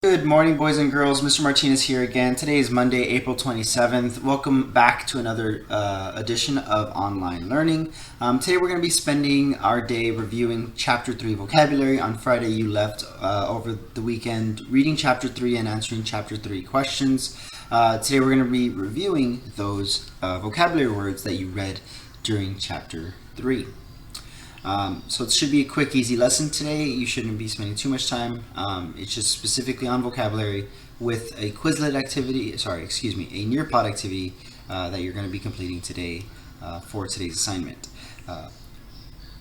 Good morning, boys and girls. Mr. Martinez here again. Today is Monday, April 27th. Welcome back to another edition of Online Learning. Today we're going to be spending our day reviewing Chapter 3 vocabulary. On Friday, you left over the weekend reading Chapter 3 and answering Chapter 3 questions. Today we're going to be reviewing those vocabulary words that you read during Chapter 3. So it should be a quick, easy lesson today. You shouldn't be spending too much time. It's just specifically on vocabulary with a Quizlet activity, a Nearpod activity that you're going to be completing today for today's assignment.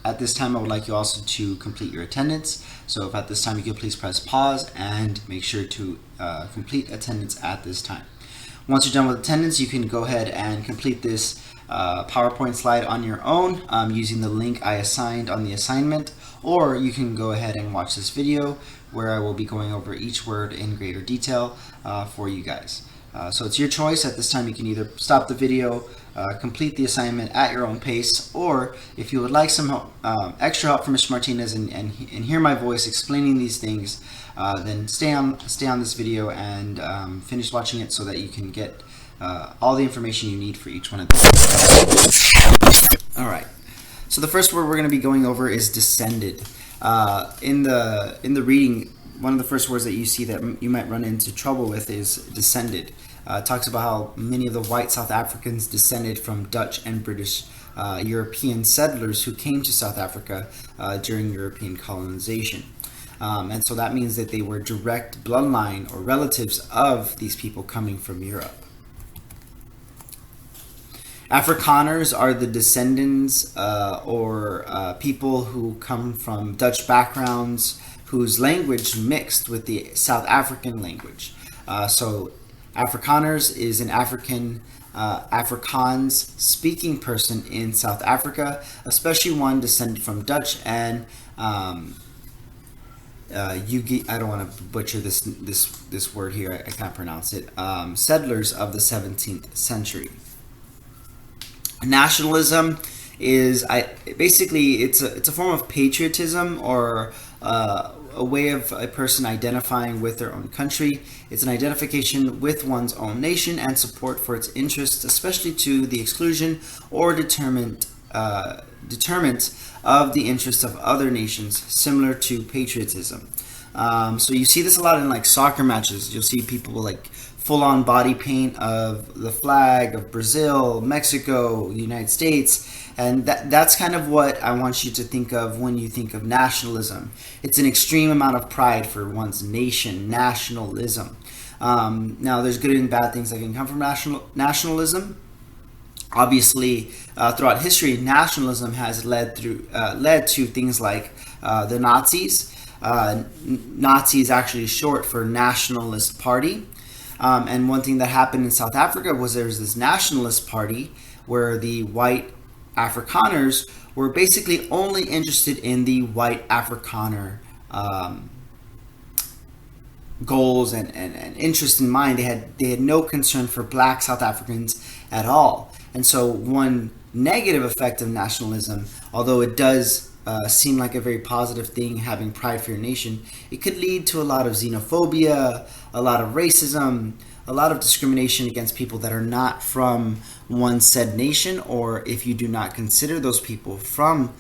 At this time, I would like you also to complete your attendance. So if at this time you could please press pause and make sure to complete attendance at this time. Once you're done with attendance, you can go ahead and complete this PowerPoint slide on your own using the link I assigned on the assignment, or you can go ahead and watch this video where I will be going over each word in greater detail for you guys. So it's your choice. At this time, you can either stop the video, complete the assignment at your own pace, or if you would like some help, extra help from Mr. Martinez and hear my voice explaining these things, then stay on this video and finish watching it so that you can get all the information you need for each one of them. All right. So the first word we're going to be going over is descended. In the reading, one of the first words that you see that you might run into trouble with is descended. It talks about how many of the white South Africans descended from Dutch and British European settlers who came to South Africa during European colonization. And so that means that they were direct bloodline or relatives of these people coming from Europe. Afrikaners are the descendants or people who come from Dutch backgrounds whose language mixed with the South African language. So Afrikaners is an Afrikaans speaking person in South Africa, especially one descended from Dutch and I don't want to butcher this word here. I can't pronounce it. Settlers of the 17th century. Nationalism is basically it's a form of patriotism or a way of a person identifying with their own country. It's an identification with one's own nation and support for its interests, especially to the exclusion or deterrent of the interests of other nations, similar to patriotism. So you see this a lot in like soccer matches. You'll see people like full-on body paint of the flag of Brazil, Mexico, the United States, and that's kind of what I want you to think of when you think of nationalism. It's an extreme amount of pride for one's nation, nationalism. Now, there's good and bad things that can come from nationalism. Obviously, throughout history, nationalism has led to things like the Nazis. Nazi is actually short for Nationalist Party. And one thing that happened in South Africa was there was this nationalist party where the white Afrikaners were basically only interested in the white Afrikaner goals and interest in mind. They had no concern for black South Africans at all. And so one negative effect of nationalism, although it does seem like a very positive thing, having pride for your nation, it could lead to a lot of xenophobia, a lot of racism, a lot of discrimination against people that are not from one said nation, or if you do not consider those people from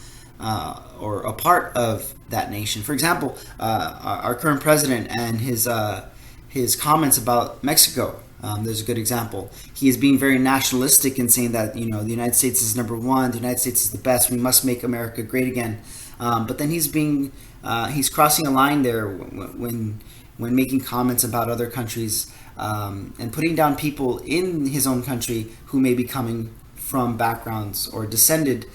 or a part of that nation. For example, our current president and his comments about Mexico. There's a good example. He is being very nationalistic in saying that, the United States is number one, the United States is the best, we must make America great again. But then he's crossing a line there when making comments about other countries and putting down people in his own country who may be coming from backgrounds or descended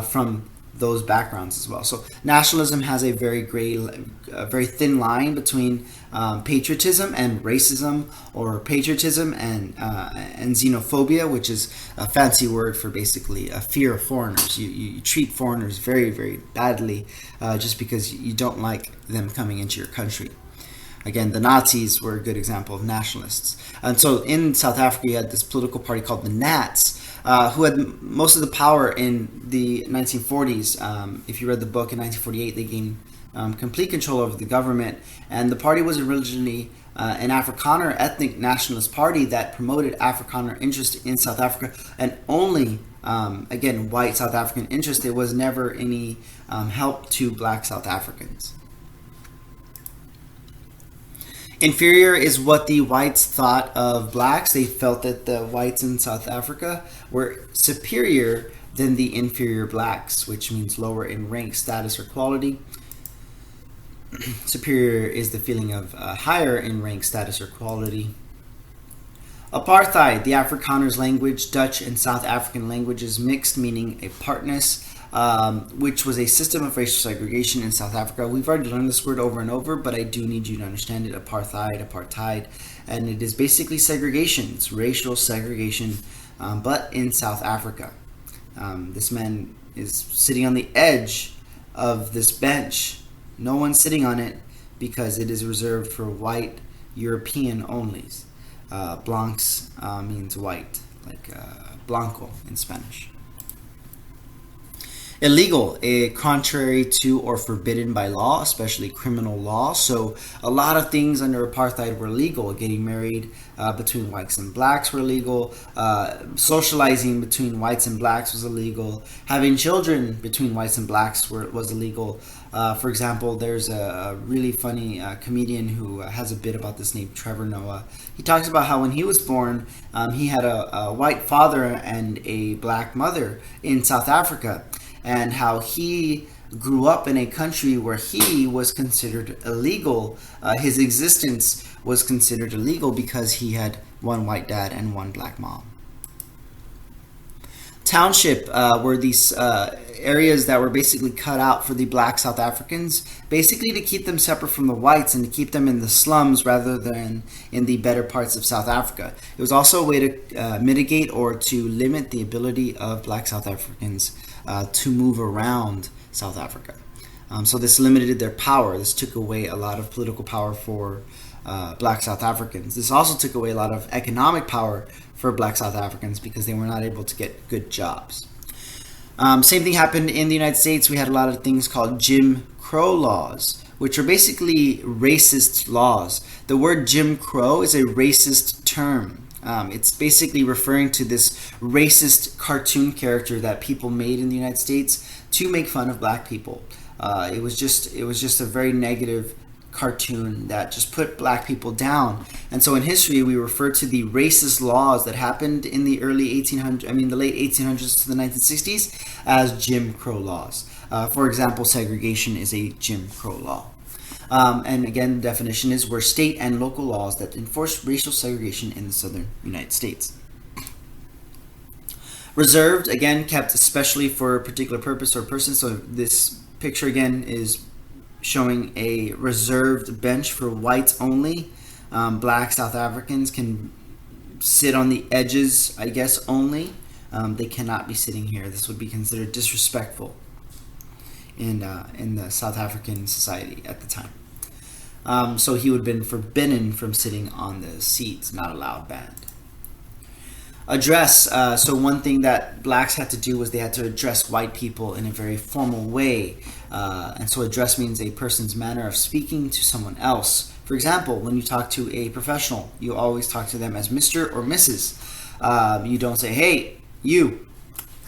from those backgrounds as well. So nationalism has a very thin line between patriotism and racism, or patriotism and xenophobia, which is a fancy word for basically a fear of foreigners. You treat foreigners very, very badly just because you don't like them coming into your country. Again, the Nazis were a good example of nationalists. And so in South Africa, you had this political party called the Nats, who had most of the power in the 1940s. If you read the book in 1948, they gained complete control over the government, and the party was originally an Afrikaner ethnic nationalist party that promoted Afrikaner interest in South Africa, and only, again, white South African interest. There was never any help to black South Africans. Inferior is what the whites thought of blacks. They felt that the whites in South Africa were superior than the inferior blacks, which means lower in rank, status, or quality. Superior is the feeling of higher in rank, status, or quality. Apartheid, the Afrikaners language, Dutch and South African languages mixed, meaning apartness, which was a system of racial segregation in South Africa. We've already learned this word over and over, but I do need you to understand it. Apartheid, and it is basically segregation. It's racial segregation, but in South Africa. This man is sitting on the edge of this bench. No one's sitting on it because it is reserved for white European onlys. Blancs means white, like blanco in Spanish. Illegal, contrary to or forbidden by law, especially criminal law. So a lot of things under apartheid were legal. Getting married between whites and blacks were illegal. Socializing between whites and blacks was illegal. Having children between whites and blacks was illegal. For example, there's a really funny comedian who has a bit about this named Trevor Noah. He talks about how when he was born, he had a white father and a black mother in South Africa, and how he grew up in a country where he was considered illegal. His existence was considered illegal because he had one white dad and one black mom. Township were these areas that were basically cut out for the black South Africans, basically to keep them separate from the whites and to keep them in the slums rather than in the better parts of South Africa. It was also a way to mitigate or to limit the ability of black South Africans to move around South Africa. So this limited their power. This took away a lot of political power for black South Africans. This also took away a lot of economic power for black South Africans because they were not able to get good jobs. Same thing happened in the United States. We had a lot of things called Jim Crow laws, which are basically racist laws. The word Jim Crow is a racist term. It's basically referring to this racist cartoon character that people made in the United States to make fun of black people. It was just a very negative cartoon that just put black people down. And so in history, we refer to the racist laws that happened in the late 1800s to the 1960s as Jim Crow laws. For example, segregation is a Jim Crow law. And again, the definition is where state and local laws that enforce racial segregation in the southern United States. Reserved, again, kept especially for a particular purpose or person. So this picture again is showing a reserved bench for whites only. Black South Africans can sit on the edges, I guess, only. They cannot be sitting here. This would be considered disrespectful in the South African society at the time. So he would have been forbidden from sitting on the seats, not allowed banned. Address. So one thing that blacks had to do was they had to address white people in a very formal way. And so address means a person's manner of speaking to someone else. For example, when you talk to a professional, you always talk to them as Mr. or Mrs. You don't say, hey, you,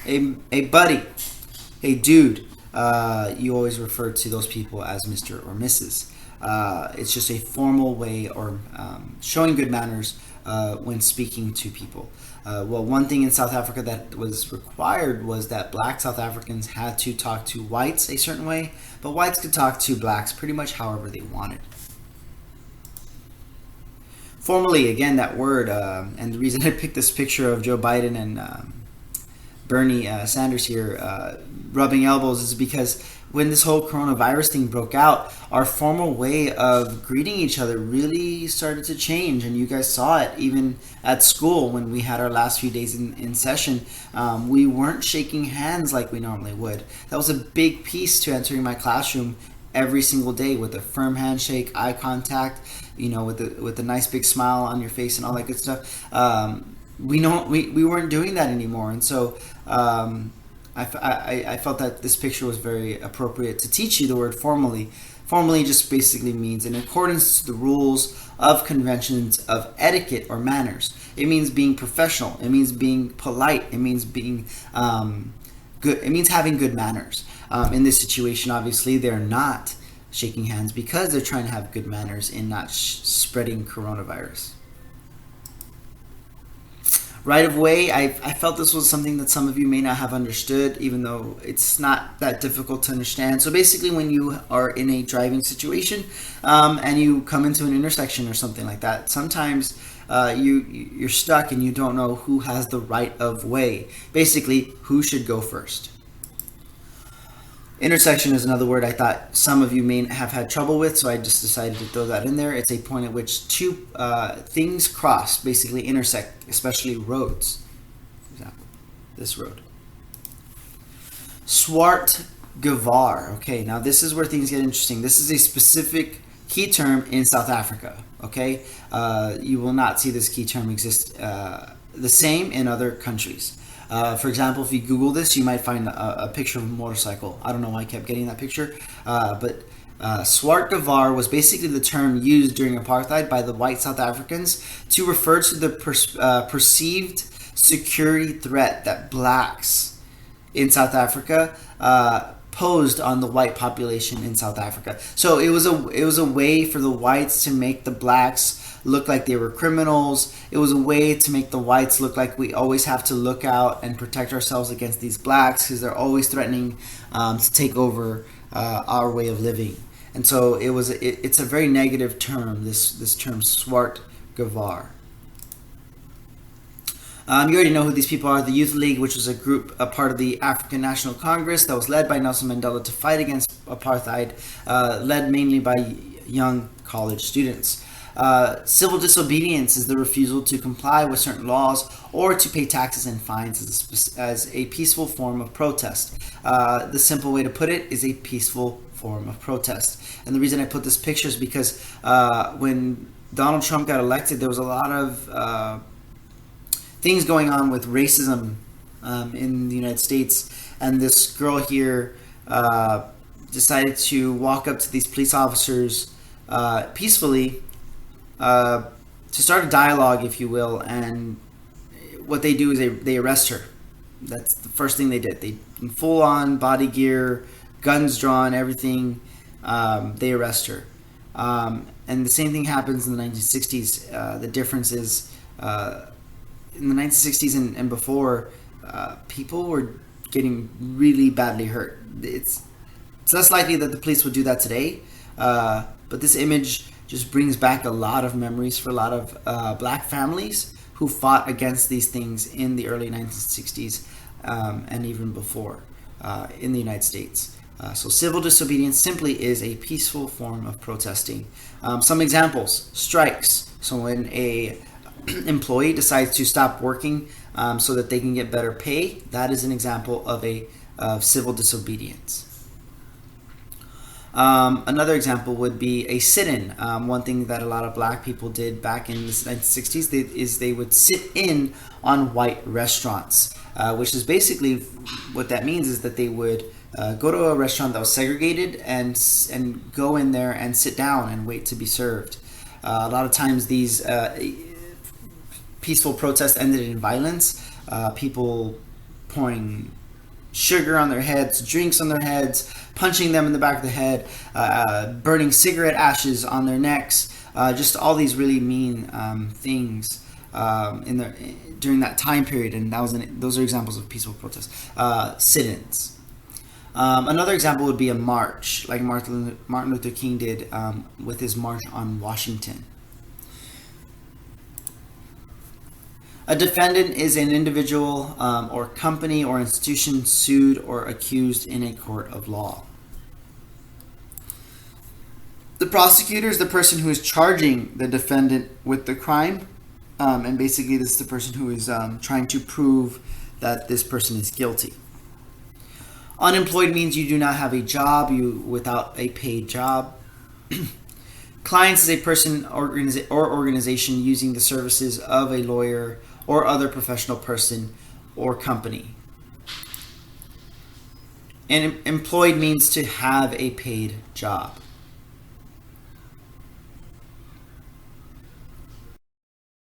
hey buddy, hey dude. You always refer to those people as Mr. or Mrs. It's just a formal way or showing good manners when speaking to people. Well, one thing in South Africa that was required was that black South Africans had to talk to whites a certain way, but whites could talk to blacks pretty much however they wanted. Formally, again, that word, and the reason I picked this picture of Joe Biden and Bernie Sanders here rubbing elbows is because when this whole coronavirus thing broke out, our formal way of greeting each other really started to change. And you guys saw it even at school when we had our last few days in session. We weren't shaking hands like we normally would. That was a big piece to entering my classroom every single day, with a firm handshake, eye contact, with a nice big smile on your face and all that good stuff. We weren't doing that anymore. And so I felt that this picture was very appropriate to teach you the word formally. Formally just basically means in accordance to the rules of conventions of etiquette or manners. It means being professional. It means being polite. It means being good. It means having good manners. In this situation, obviously, they're not shaking hands because they're trying to have good manners in not spreading coronavirus. Right of way, I felt this was something that some of you may not have understood, even though it's not that difficult to understand. So basically, when you are in a driving situation and you come into an intersection or something like that, sometimes you're stuck and you don't know who has the right of way. Basically, who should go first. Intersection is another word I thought some of you may have had trouble with, so I just decided to throw that in there. It's a point at which two things cross, basically intersect, especially roads. For example, this road. Zwart gevaar. Okay, now this is where things get interesting. This is a specific key term in South Africa. Okay, you will not see this key term exist the same in other countries. For example, if you Google this, you might find a picture of a motorcycle. I don't know why I kept getting that picture, but Zwart gevaar was basically the term used during apartheid by the white South Africans to refer to the perceived security threat that blacks in South Africa posed on the white population in South Africa. So it was a way for the whites to make the blacks look like they were criminals. It was a way to make the whites look like we always have to look out and protect ourselves against these blacks because they're always threatening to take over our way of living. And so it's a very negative term, this term Zwart gevaar. You already know who these people are. The Youth League, which was a part of the African National Congress that was led by Nelson Mandela to fight against apartheid, led mainly by young college students. Civil disobedience is the refusal to comply with certain laws or to pay taxes and fines as a peaceful form of protest. The simple way to put it is a peaceful form of protest. And the reason I put this picture is because when Donald Trump got elected, there was a lot of things going on with racism in the United States. And this girl here decided to walk up to these police officers peacefully to start a dialogue, if you will, and what they do is they arrest her. That's the first thing they did. They, in full-on body gear, guns drawn, everything, they arrest her. And the same thing happens in the 1960s. The difference is in the 1960s and before, people were getting really badly hurt. It's less likely that the police would do that today, but this image just brings back a lot of memories for a lot of black families who fought against these things in the early 1960s and even before in the United States. So civil disobedience simply is a peaceful form of protesting. Some examples: strikes. So when a employee decides to stop working so that they can get better pay, that is an example of civil disobedience. Another example would be a sit-in. One thing that a lot of black people did back in the 1960s is they would sit in on white restaurants, which is basically what that means is that they would go to a restaurant that was segregated and go in there and sit down and wait to be served. A lot of times these peaceful protests ended in violence, people pouring sugar on their heads, drinks on their heads, punching them in the back of the head, burning cigarette ashes on their necks, just all these really mean things during that time period. And those are examples of peaceful protests. Sit-ins. Another example would be a march, like Martin Luther King did with his March on Washington. A defendant is an individual or company or institution sued or accused in a court of law. The prosecutor is the person who is charging the defendant with the crime, and basically this is the person who is trying to prove that this person is guilty. Unemployed means you do not have a job, without a paid job. Clients is a person or organization using the services of a lawyer or other professional person or company. And employed means to have a paid job.